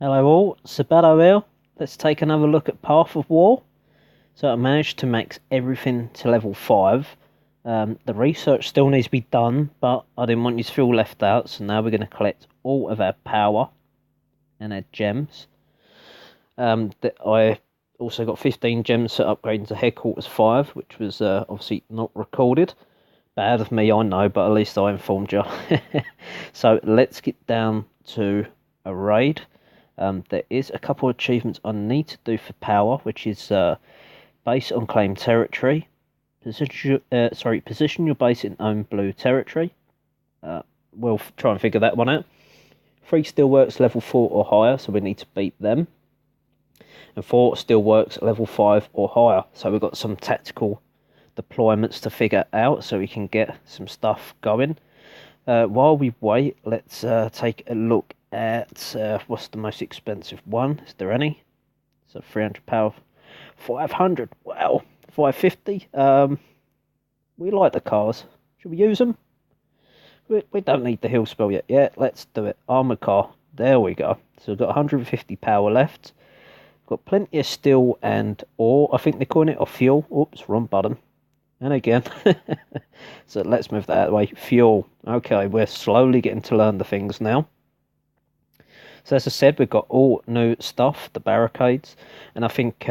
Hello all, Sabato here. Let's take another look at Path of War. So I managed to max everything to level 5. The research still needs to be done, but I didn't want you to feel left out, so now we're going to collect all of our power and our gems. I also got 15 gems to upgrade into Headquarters 5, which was obviously not recorded. Bad of me, I know, but at least I informed you. So let's get down to a raid. There is a couple of achievements I need to do for power, which is base on claimed territory. Position your base in own blue territory. We'll try and figure that one out. 3 Steelworks level 4 or higher, so we need to beat them. And 4 Steelworks level 5 or higher, so we've got some tactical deployments to figure out, so we can get some stuff going. While we wait, let's take a look at what's the most expensive one. Is there any? So 300 power, 500. Wow, 550. We like the cars. Should we use them? We don't need the heal spell yet. Yeah, let's do it. Armored car. There we go. So we've got 150 power left. Got plenty of steel and ore. I think they're calling it, or fuel. Oops, wrong button. And again. So let's move that out of the way. Fuel. Okay, we're slowly getting to learn the things now. So as I said, we've got all new stuff, the barricades. And I think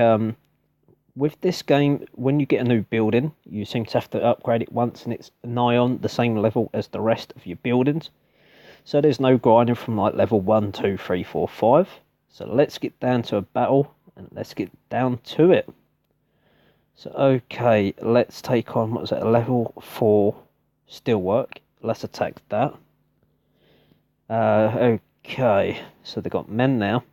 with this game, when you get a new building, you seem to have to upgrade it once, and it's nigh on the same level as the rest of your buildings. So there's no grinding from like level 1, 2, 3, 4, 5. So let's get down to a battle, and let's get down to it. So, okay, let's take on, what was it, a level 4 steelwork. Let's attack that. Okay, so they've got men now.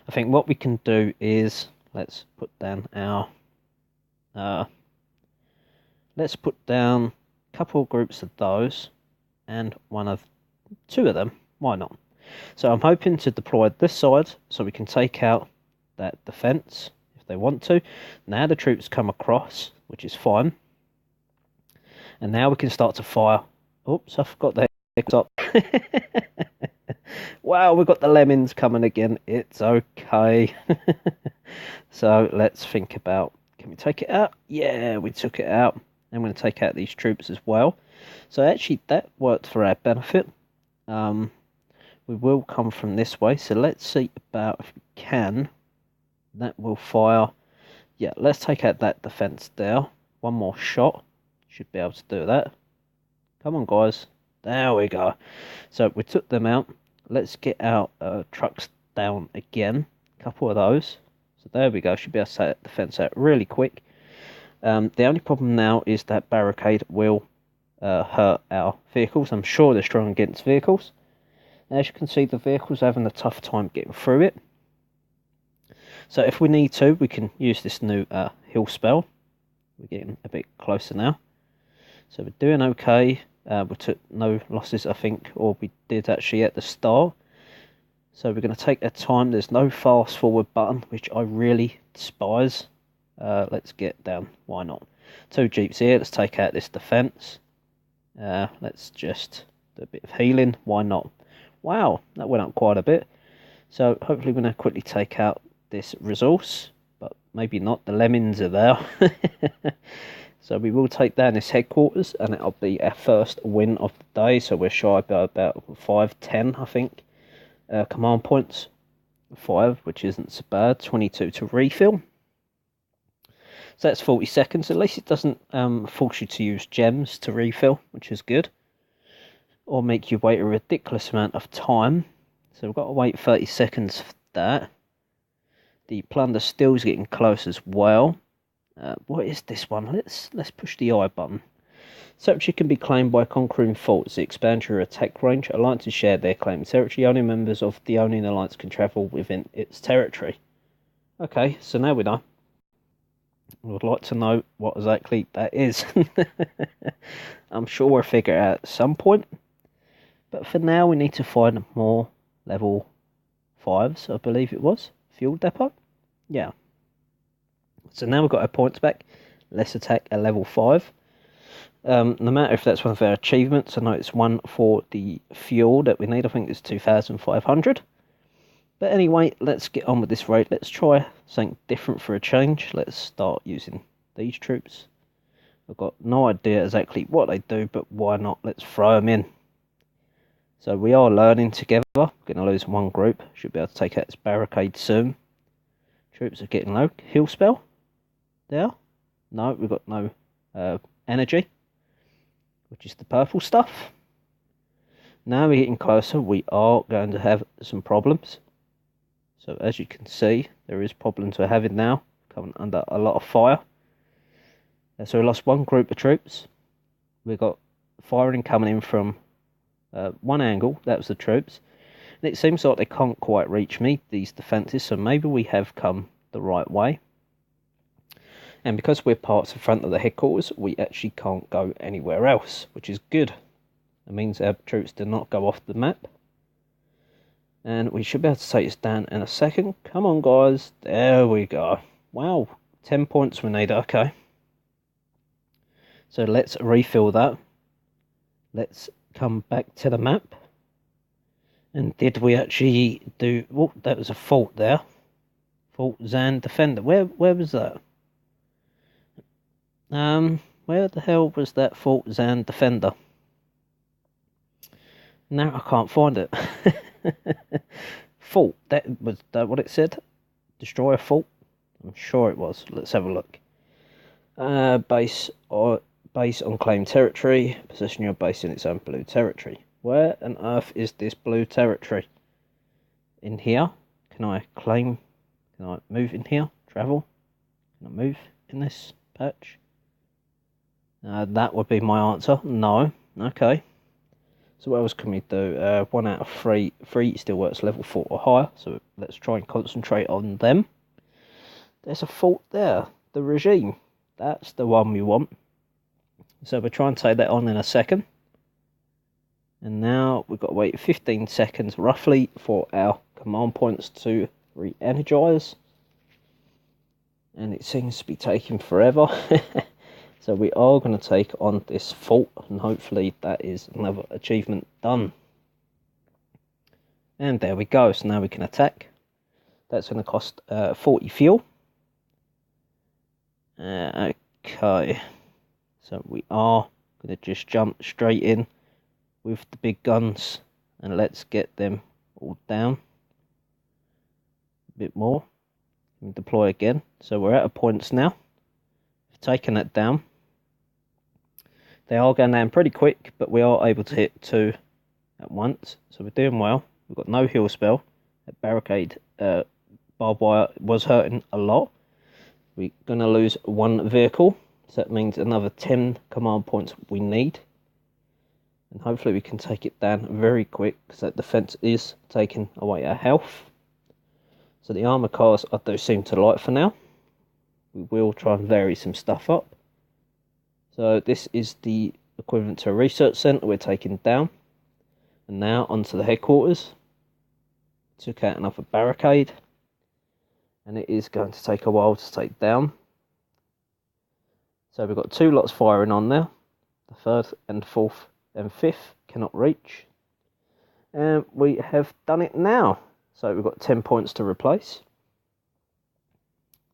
I think what we can do is, let's put down our, let's put down a couple of groups of those, and 2 of them, why not? So I'm hoping to deploy this side, so we can take out that defence, they want to. Now the troops come across, which is fine, and now we can start to fire. Oops, I forgot the heck up. Wow, we've got the lemons coming again. It's okay. So let's think about, can we take it out? Yeah, we took it out. I'm going to take out these troops as well. So actually that worked for our benefit. We will come from this way, so let's see about if we can. That will fire. Yeah, let's take out that defence there. One more shot. Should be able to do that. Come on, guys. There we go. So we took them out. Let's get our trucks down again. A couple of those. So there we go. Should be able to take that defence out really quick. The only problem now is that barricade will hurt our vehicles. I'm sure they're strong against vehicles. As you can see, the vehicle's having a tough time getting through it. So if we need to, we can use this new heal spell. We're getting a bit closer now. So we're doing okay. We took no losses, I think, or we did actually at the start. So we're going to take our time. There's no fast forward button, which I really despise. Let's get down. Why not? 2 jeeps here. Let's take out this defence. Let's just do a bit of healing. Why not? Wow, that went up quite a bit. So hopefully we're going to quickly take out this resource, but maybe not. The lemons are there. So we will take down this headquarters, and it'll be our first win of the day. So we're shy by about 5-10, I think, command points. 5, which isn't so bad. 22 to refill. So that's 40 seconds. At least it doesn't force you to use gems to refill, which is good, or make you wait a ridiculous amount of time. So we've got to wait 30 seconds for that. The plunder still's getting close as well. What is this one? Let's push the I button. Territory can be claimed by conquering forts. It expands your attack range. Alliances share their claimed territory. Only members of the owning alliance can travel within its territory. Okay, so now we know. I would like to know what exactly that is. I'm sure we'll figure it out at some point. But for now, we need to find more level 5s, I believe it was. Fuel depot? Yeah. So now we've got our points back. Let's attack a level 5. No matter if that's one of our achievements. I know it's one for the fuel that we need. I think it's 2,500. But anyway, let's get on with this raid. Let's try something different for a change. Let's start using these troops. I've got no idea exactly what they do, but why not? Let's throw them in. So we are learning together. We're going to lose one group. Should be able to take out this barricade soon. Troops are getting low. Heal spell. There. No, we've got no energy, which is the purple stuff. Now we're getting closer. We are going to have some problems. So as you can see, there is problems we're having now. Coming under a lot of fire. So we lost one group of troops. We've got firing coming in from one angle. That was the troops. And it seems like they can't quite reach me, these defences. So maybe we have come the right way. And because we're parts of front of the headquarters, we actually can't go anywhere else, which is good. It means our troops do not go off the map. And we should be able to take this down in a second. Come on, guys. There we go. Wow. 10 points we need. Okay. So let's refill that. Let's come back to the map. And did we actually do... Oh, that was a fault there. Fort Zan Defender. Where was that? Where the hell was that Fort Zan Defender? Now I can't find it. Fort. Was that what it said? Destroy a fort? I'm sure it was. Let's have a look. Base on claimed territory. Position your base in its own blue territory. Where on earth is this blue territory? In here? Can I claim? Can I move in here? Travel? Can I move in this patch? That would be my answer. No. Okay. So what else can we do? 1 out of 3. 3 still works level 4 or higher. So let's try and concentrate on them. There's a fault there. The regime. That's the one we want. So we'll try and take that on in a second. And now we've got to wait 15 seconds roughly for our command points to re-energize. And it seems to be taking forever. So we are going to take on this fort, and hopefully that is another achievement done. And there we go. So now we can attack. That's going to cost 40 fuel. Okay. So we are going to just jump straight in with the big guns, and let's get them all down. A bit more. And deploy again. So we're out of points now. We've taken that down. They are going down pretty quick, but we are able to hit 2 at once. So we're doing well. We've got no heal spell. That barricade barbed wire was hurting a lot. We're going to lose 1 vehicle. So that means another 10 command points we need. And hopefully we can take it down very quick, because that defense is taking away our health. So the armor cars I do seem to like for now. We will try and vary some stuff up. So this is the equivalent to a research centre we're taking down. And now onto the headquarters. Took out another barricade. And it is going to take a while to take down. So we've got 2 lots firing on there. The 3rd and 4th and 5th cannot reach. And we have done it now. So we've got 10 points to replace.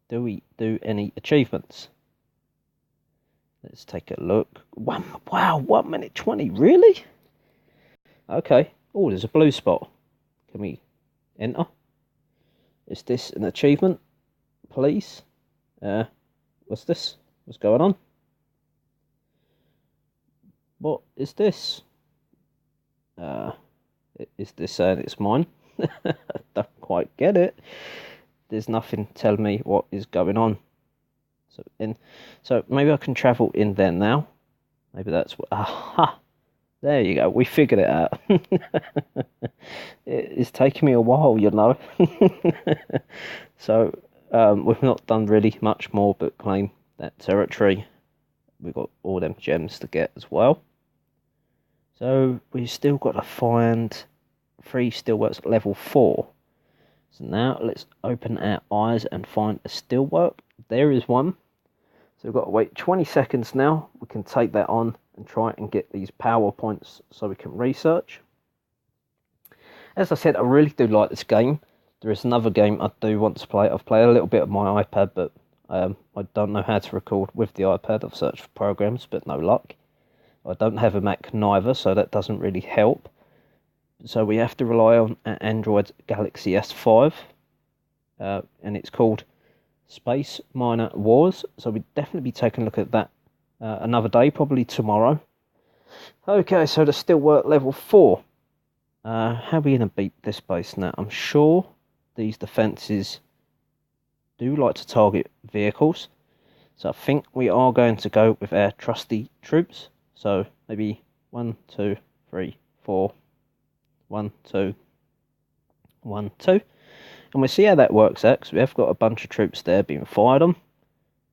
Do we do any achievements? Let's take a look. Wow, 1 minute 20, really? Okay. Oh, there's a blue spot. Can we enter? Is this an achievement? Please? What's this? What's going on? What is this? Is this saying it's mine? I don't quite get it. There's nothing telling me what is going on. So maybe I can travel in there now. Maybe that's what. Aha! There you go. We figured it out. It's taken me a while, you know. So we've not done really much more but claim that territory. We've got all them gems to get as well. So we've still got to find 3 steelworks at level 4. So now let's open our eyes and find a steelwork. There is one. So we've got to wait 20 seconds now. We can take that on and try and get these power points so we can research. As I said, I really do like this game. There is another game I do want to play. I've played a little bit of my iPad, but I don't know how to record with the iPad. I've searched for programs, but no luck. I don't have a Mac neither, so that doesn't really help. So we have to rely on an Android Galaxy S5, and it's called Space Miner Wars. So we'll definitely be taking a look at that another day, probably tomorrow. Okay, so the Steelwork level 4. How are we going to beat this base now? I'm sure these defences do like to target vehicles. So I think we are going to go with our trusty troops. So maybe 1, 2, 3, 4. 1, 2, 1, 2. And we'll see how that works out, because we have got a bunch of troops there being fired on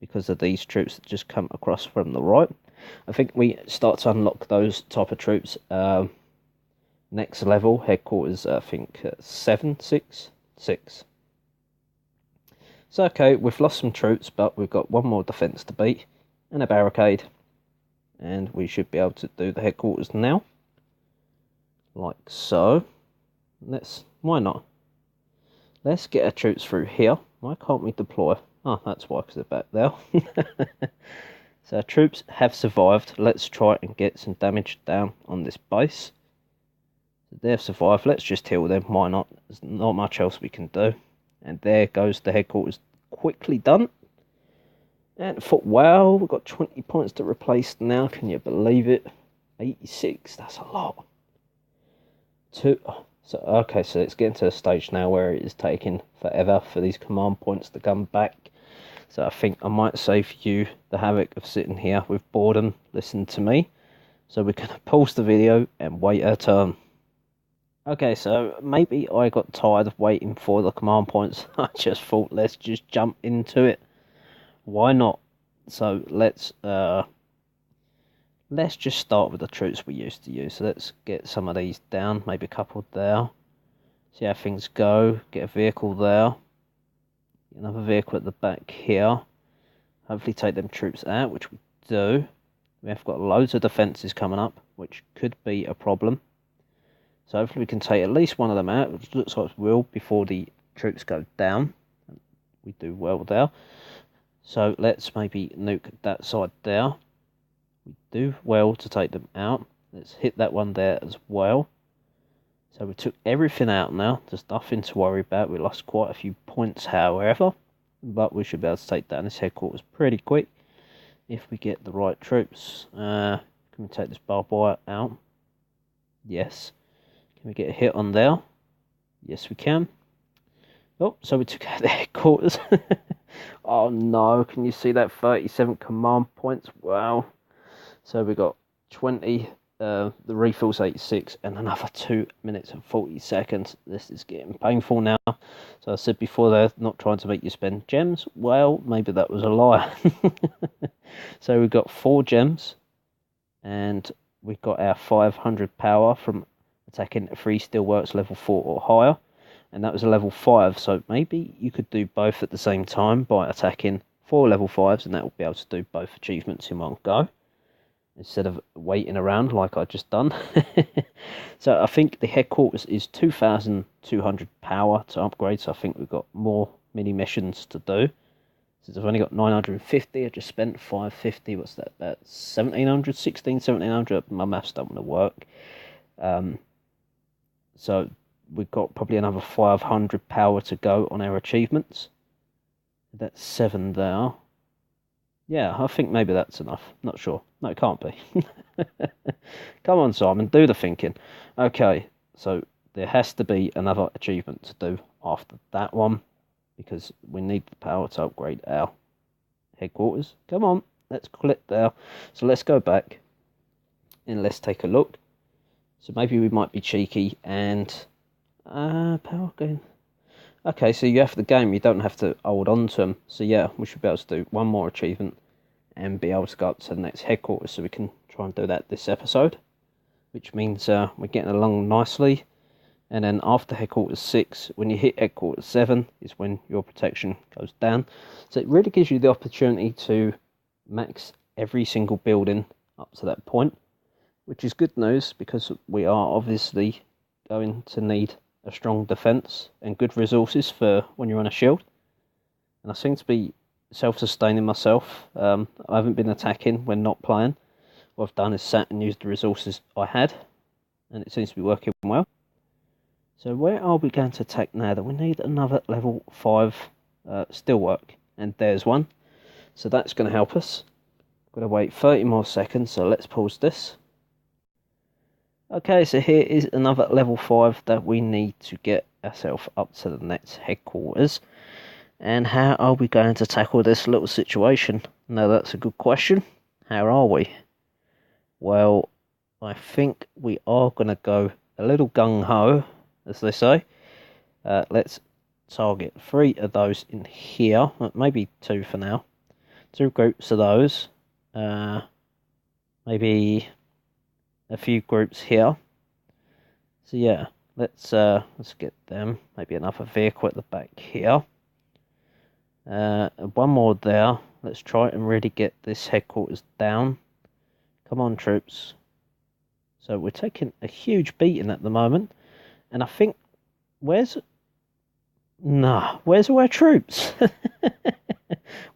because of these troops that just come across from the right. I think we start to unlock those type of troops next level, headquarters, I think 7, 6, 6. So okay, we've lost some troops, but we've got one more defence to beat and a barricade, and we should be able to do the headquarters now. Like so. Why not? Let's get our troops through here. Why can't we deploy? Oh, that's why, because they're back there. So our troops have survived. Let's try and get some damage down on this base. So they've survived. Let's just heal them. Why not? There's not much else we can do. And there goes the headquarters. Quickly done. And I thought, wow, we've got 20 points to replace now. Can you believe it? 86. That's a lot. So okay, so it's getting to a stage now where it is taking forever for these command points to come back. So I think I might save you the havoc of sitting here with boredom, listen to me. So we're going to pause the video and wait our turn. Okay, so maybe I got tired of waiting for the command points. I just thought, let's just jump into it. Why not? So let's just start with the troops we used to use. So let's get some of these down, maybe a couple there. See how things go. Get a vehicle there. Another vehicle at the back here. Hopefully take them troops out, which we do. We have got loads of defences coming up, which could be a problem. So hopefully we can take at least one of them out, which looks like we will before the troops go down. We do well there. So let's maybe nuke that side there. We do well to take them out. Let's hit that one there as well. So we took everything out now. There's nothing to worry about. We lost quite a few points, however. But we should be able to take down this headquarters pretty quick if we get the right troops. Can we take this barbed wire out? Yes. Can we get a hit on there? Yes, we can. Oh, so we took out the headquarters. Oh no, can you see that? 37 command points. Wow. So we got 20, the refill's 86, and another 2 minutes and 40 seconds. This is getting painful now. So I said before, they're not trying to make you spend gems. Well, maybe that was a lie. So we got 4 gems, and we got our 500 power from attacking 3 Steelworks level 4 or higher. And that was a level 5, so maybe you could do both at the same time by attacking 4 level 5s, and that will be able to do both achievements in one go, instead of waiting around like I just done. So I think the headquarters is 2,200 power to upgrade, so I think we've got more mini missions to do. Since I've only got 950, I just spent 550, what's that, about 1,700, 1,1700, my maths don't want to work. So we've got probably another 500 power to go on our achievements. That's 7 there. Yeah, I think maybe that's enough. Not sure. No, it can't be. Come on, Simon, do the thinking. Okay, so there has to be another achievement to do after that one, because we need the power to upgrade our headquarters. Come on, let's click there. So let's go back and let's take a look. So maybe we might be cheeky and power gain. Okay, so you have the game, you don't have to hold on to them. So yeah, we should be able to do one more achievement and be able to go up to the next headquarters, so we can try and do that this episode, which means we're getting along nicely. And then after headquarters 6, when you hit headquarters 7 is when your protection goes down. So it really gives you the opportunity to max every single building up to that point, which is good news, because we are obviously going to need a strong defense and good resources for when you're on a shield. And I seem to be self-sustaining myself. I haven't been attacking when not playing. What I've done is sat and used the resources I had, and it seems to be working well. So where are we going to attack now? That we need another level 5 steelwork, and there's one. So that's going to help us. Got to wait 30 more seconds, so let's pause this. Okay, so here is another level 5 that we need to get ourselves up to the next headquarters. And how are we going to tackle this little situation? Now that's a good question. How are we? Well, I think we are going to go a little gung-ho, as they say. Let's target 3 of those in here, maybe 2 for now. 2 groups of those. Maybe a few groups here. So yeah, let's get them. Maybe another vehicle at the back here. One more there. Let's try and really get this headquarters down. Come on, troops. So we're taking a huge beating at the moment, and I think where's all our troops?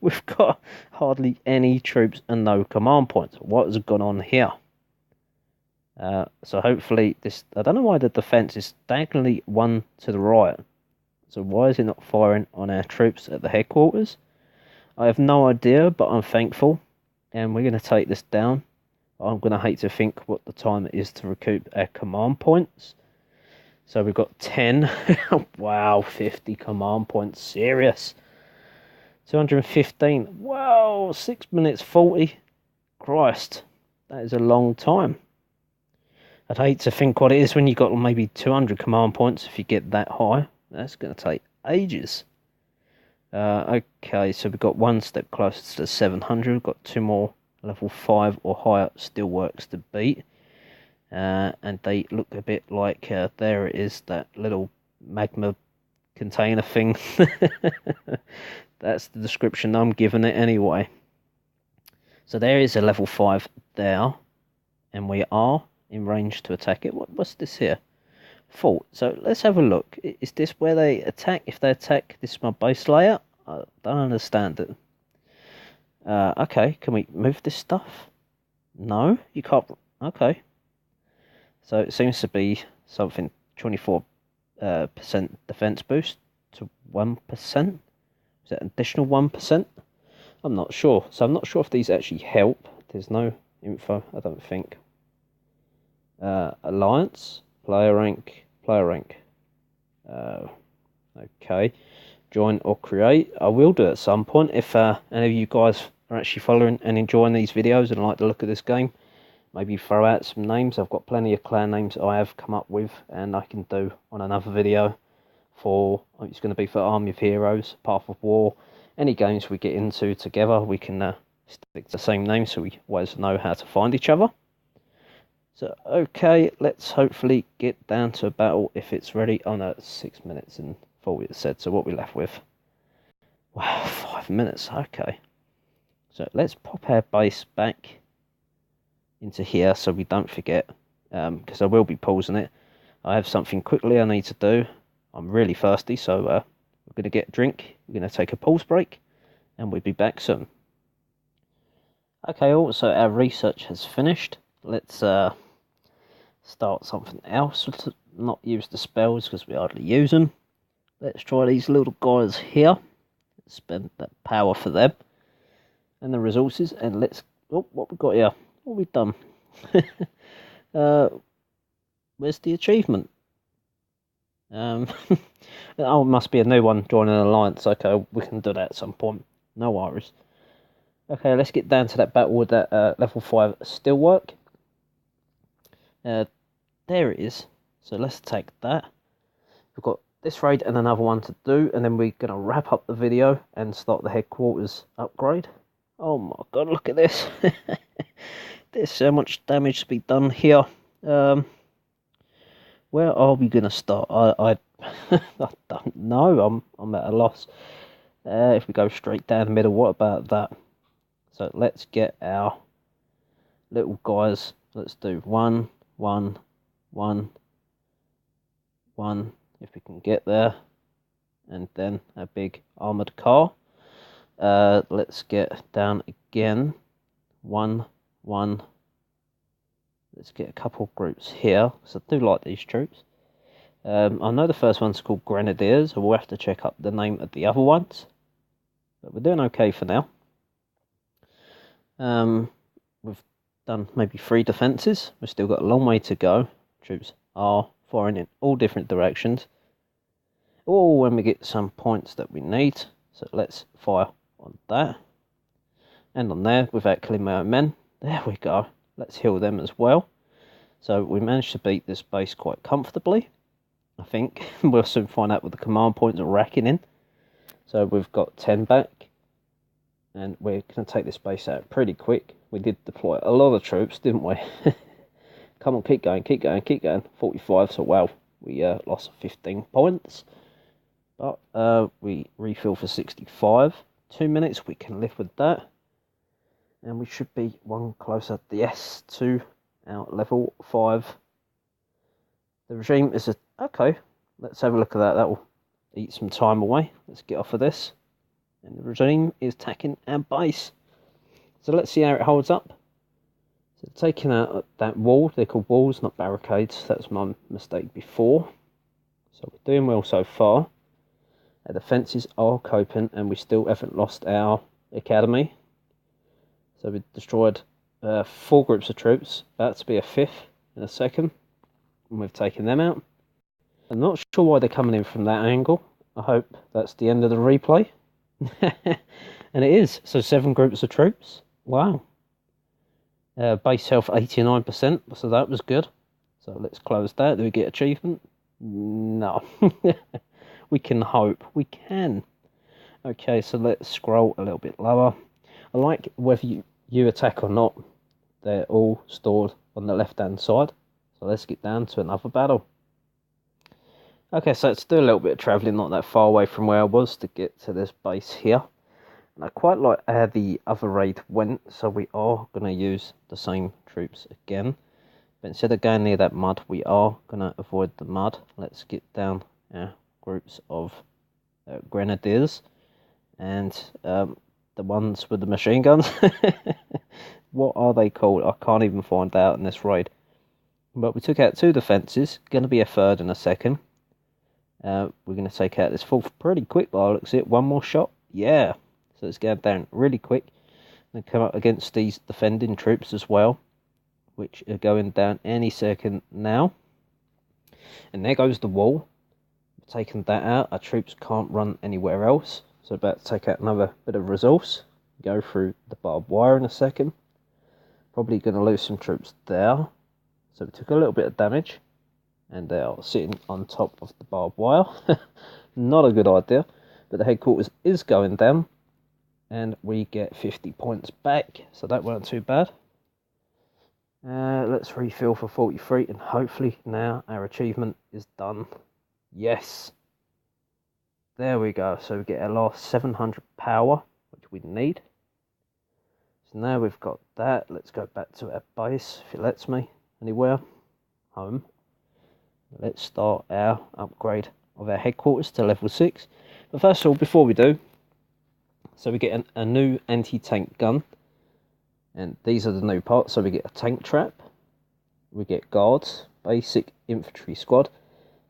We've got hardly any troops and no command points. What has gone on here? So hopefully this... I don't know why the defense is diagonally one to the right. So why is it not firing on our troops at the headquarters? I have no idea, but I'm thankful. And we're going to take this down. I'm going to hate to think what the time it is to recoup our command points. So we've got 10. Wow, 50 command points. Serious. 215. Wow, 6 minutes 40. Christ, that is a long time. I'd hate to think what it is when you've got maybe 200 command points if you get that high. That's going to take ages. Okay, so we've got one step closer to 700. We've got 2 more level 5 or higher steelworks to beat. And they look a bit like, there it is, that little magma container thing. That's the description I'm giving it anyway. So there is a level 5 there. And we are in range to attack it. What's this here? Fort. So let's have a look. Is this where they attack? If they attack, this is my base layer? I don't understand it. Okay, can we move this stuff? No, you can't. Okay. So it seems to be something 24% defense boost to 1%. Is that additional 1%? I'm not sure. So I'm not sure if these actually help. There's no info, I don't think. Alliance, player rank. Okay. Join or create. I will do it at some point if any of you guys are actually following and enjoying these videos and like the look of this game. Maybe throw out some names. I've got plenty of clan names I have come up with and I can do on another video for, it's going to be for Army of Heroes, Path of War, any games we get into together, we can stick to the same name so we always know how to find each other. So, okay, let's hopefully get down to a battle if it's ready. Oh no, it's 6 minutes and 40 it said, so what we left with? Wow, 5 minutes, okay. So let's pop our base back into here so we don't forget, because I will be pausing it. I have something quickly I need to do. I'm really thirsty, so we're going to get a drink. We're going to take a pause break, and we'll be back soon. Okay, also our research has finished. Let's start something else. Let's not use the spells because we hardly use them. Let's try these little guys here. Spend that power for them and the resources, and let's... Oh, what we got here? What we've done? Where's the achievement? Oh, it must be a new one. Join an alliance. Okay, we can do that at some point. No worries. Okay, let's get down to that battle with that level 5 steelwork. There it is. So let's take that. We've got this raid and another one to do, and then we're going to wrap up the video and start the headquarters upgrade. Oh my god, look at this. There's so much damage to be done here. Where are we going to start? I don't know. I'm at a loss. If we go straight down the middle, what about that? So let's get our little guys. Let's do 1, 1, 1, 1, if we can get there. And then a big armoured car. Let's get down again. 1, 1. Let's get a couple groups here, because I do like these troops. I know the first one's called Grenadiers, so we'll have to check up the name of the other ones. But we're doing okay for now. We've done maybe 3 defences. We've still got a long way to go. Troops are firing in all different directions. Or when we get some points that we need. So let's fire on that. And on there without killing our men. There we go. Let's heal them as well. So we managed to beat this base quite comfortably. I think we'll soon find out what the command points are racking in. So we've got 10 back. And we're going to take this base out pretty quick. We did deploy a lot of troops, didn't we? Come on, keep going, keep going, keep going. 45, so wow, we lost 15 points. But we refill for 65. 2 minutes, we can live with that. And we should be one closer, yes, to our level 5. The regime is okay, let's have a look at that. That will eat some time away. Let's get off of this. And the regime is attacking our base. So let's see how it holds up. So taking out that wall, they're called walls, not barricades. That was my mistake before. So we're doing well so far. Our defences are coping, and we still haven't lost our academy. So we destroyed 4 groups of troops, about to be a 5th in a second. And we've taken them out. I'm not sure why they're coming in from that angle. I hope that's the end of the replay. And it is. So 7 groups of troops. Wow. Base health 89%, so that was good. So let's close that. Do we get achievement? No. We can hope. We can. Okay, so let's scroll a little bit lower. I like whether you attack or not, they're all stored on the left hand side. So let's get down to another battle. Okay, so let's do a little bit of travelling, not that far away from where I was, to get to this base here. And I quite like how the other raid went, so we are going to use the same troops again. But instead of going near that mud, we are going to avoid the mud. Let's get down our groups of Grenadiers. And the ones with the machine guns. What are they called? I can't even find out in this raid. But we took out 2 defences. Going to be a 3rd in a second. We're going to take out this 4th pretty quick by the looks of it. One more shot. Yeah. So let's go down really quick. And come up against these defending troops as well. Which are going down any second now. And there goes the wall. We've taken that out. Our troops can't run anywhere else. So about to take out another bit of resource. Go through the barbed wire in a second. Probably going to lose some troops there. So we took a little bit of damage. And they are sitting on top of the barbed wire. Not a good idea. But the headquarters is going down. And we get 50 points back. So that weren't too bad. Let's refill for 43. And hopefully now our achievement is done. Yes. There we go. So we get our last 700 power. Which we need. So now we've got that. Let's go back to our base. If it lets me. Anywhere. Home. Let's start our upgrade of our headquarters to level 6. But first of all, before we do, so we get a new anti-tank gun. And these are the new parts. So we get a tank trap. We get guards, basic infantry squad,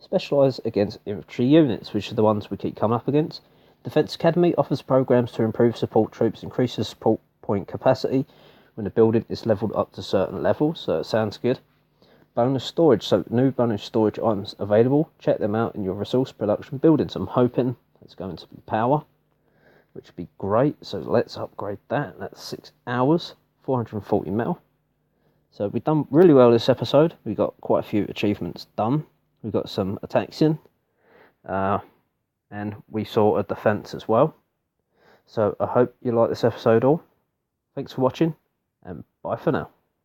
specialised against infantry units, which are the ones we keep coming up against. Defence Academy offers programs to improve support troops, increases support point capacity when the building is levelled up to certain levels. So it sounds good. Bonus storage, so new bonus storage items available. Check them out in your resource production buildings. I'm hoping it's going to be power, which would be great. So let's upgrade that. That's 6 hours, 440 metal. So we've done really well this episode. We got quite a few achievements done. We got some attacks in, and we saw a defence as well. So I hope you like this episode all. Thanks for watching, and bye for now.